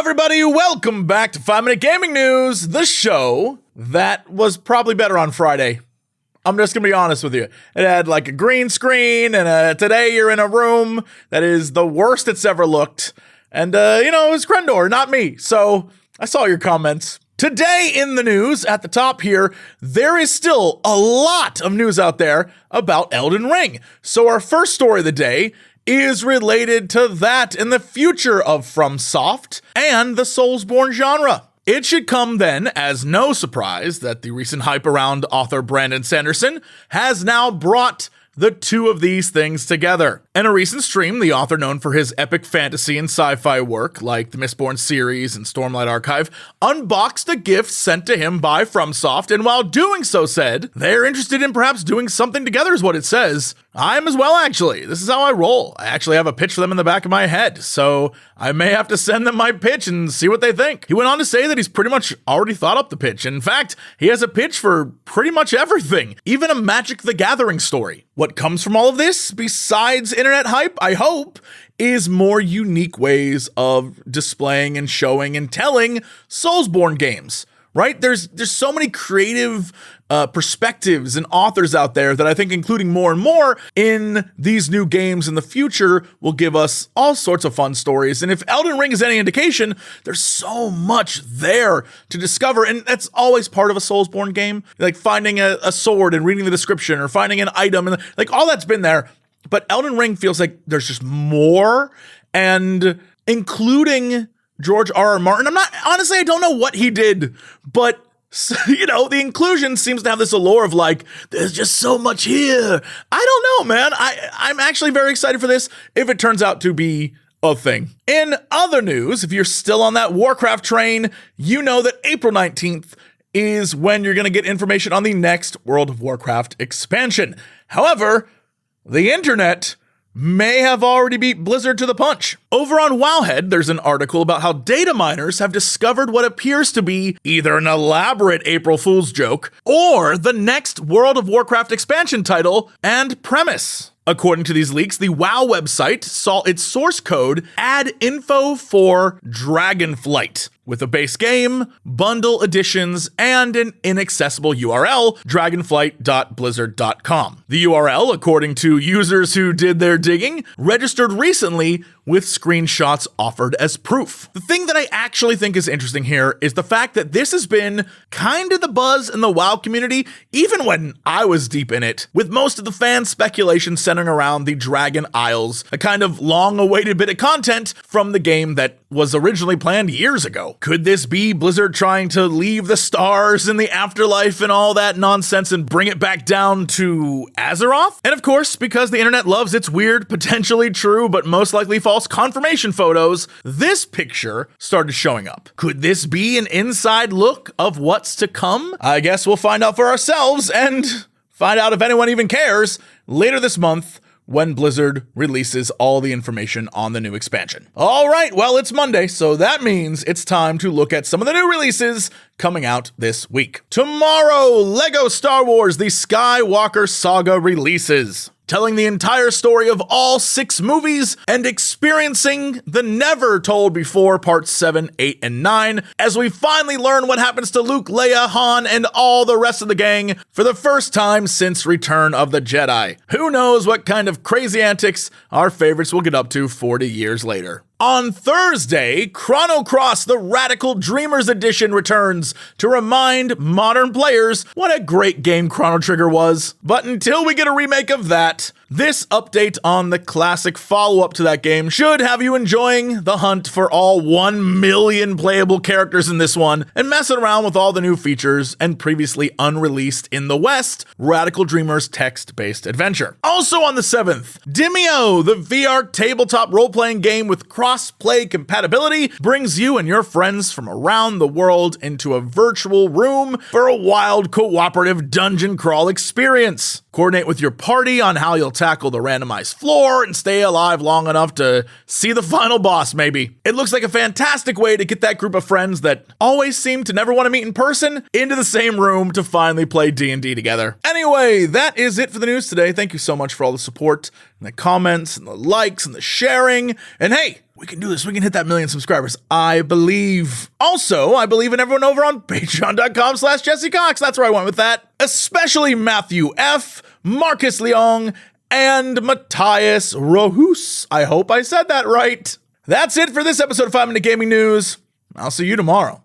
everybody, welcome back to 5 Minute Gaming News, the show that was probably better on Friday. I'm just gonna be honest with you. It had like a green screen, and today you're in a room that is the worst it's ever looked. And, it was Crendor, not me. So I saw your comments. Today in the news, at the top here, there is still a lot of news out there about Elden Ring. So our first story of the day is related to that and the future of FromSoft and the Soulsborne genre. It should come then as no surprise that the recent hype around author Brandon Sanderson has now brought the two of these things together. In a recent stream, the author known for his epic fantasy and sci-fi work, like the Mistborn series and Stormlight Archive, unboxed a gift sent to him by FromSoft, and while doing so said, they're interested in perhaps doing something together is what it says. I am as well, actually. This is how I roll. I actually have a pitch for them in the back of my head, so I may have to send them my pitch and see what they think. He went on to say that he's pretty much already thought up the pitch. In fact, he has a pitch for pretty much everything, even a Magic the Gathering story. What comes from all of this, besides internet hype, I hope, is more unique ways of displaying and showing and telling Soulsborne games, right? There's so many creative perspectives and authors out there that I think including more and more in these new games in the future will give us all sorts of fun stories. And if Elden Ring is any indication, there's so much there to discover. And that's always part of a Soulsborne game, like finding a sword and reading the description or finding an item, and like all that's been there. But Elden Ring feels like there's just more, and including George R.R. Martin. Honestly, I don't know what he did, but the inclusion seems to have this allure of like, there's just so much here. I don't know, man. I'm actually very excited for this if it turns out to be a thing. In other news, if you're still on that Warcraft train, you know that April 19th is when you're going to get information on the next World of Warcraft expansion. However, the internet may have already beat Blizzard to the punch. Over on Wowhead, there's an article about how data miners have discovered what appears to be either an elaborate April Fool's joke or the next World of Warcraft expansion title and premise. According to these leaks, the WoW website saw its source code add info for Dragonflight, with a base game, bundle editions, and an inaccessible URL, dragonflight.blizzard.com. The URL, according to users who did their digging, registered recently with screenshots offered as proof. The thing that I actually think is interesting here is the fact that this has been kind of the buzz in the WoW community, even when I was deep in it, with most of the fan speculation centering around the Dragon Isles, a kind of long-awaited bit of content from the game that was originally planned years ago. Could this be Blizzard trying to leave the stars in the afterlife and all that nonsense and bring it back down to Azeroth? And of course, because the internet loves its weird, potentially true, but most likely false confirmation photos, this picture started showing up. Could this be an inside look of what's to come? I guess we'll find out for ourselves and find out if anyone even cares later this month when Blizzard releases all the information on the new expansion. All right, well, it's Monday, so that means it's time to look at some of the new releases coming out this week. Tomorrow, LEGO Star Wars: The Skywalker Saga releases, telling the entire story of all 6 movies and experiencing the never-told-before parts 7, 8, and 9, as we finally learn what happens to Luke, Leia, Han, and all the rest of the gang for the first time since Return of the Jedi. Who knows what kind of crazy antics our favorites will get up to 40 years later. On Thursday, Chrono Cross: The Radical Dreamers Edition returns to remind modern players what a great game Chrono Trigger was. But until we get a remake of that, this update on the classic follow-up to that game should have you enjoying the hunt for all 1 million playable characters in this one and messing around with all the new features and previously unreleased in the West Radical Dreamers text-based adventure. Also on the 7th, Demio, the VR tabletop role-playing game with cross-play compatibility, brings you and your friends from around the world into a virtual room for a wild cooperative dungeon crawl experience. Coordinate with your party on how you'll tackle the randomized floor and stay alive long enough to see the final boss, maybe. It looks like a fantastic way to get that group of friends that always seem to never want to meet in person into the same room to finally play D&D together. Anyway, that is it for the news today. Thank you so much for all the support and the comments and the likes and the sharing. And hey, We can do this. We can hit that 1 million subscribers. I believe. Also, I believe in everyone over on patreon.com/Jesse Cox. That's where I went with that. Especially Matthew F., Marcus Leong, and Matthias Rohus. I hope I said that right. That's it for this episode of 5 Minute Gaming News. I'll see you tomorrow.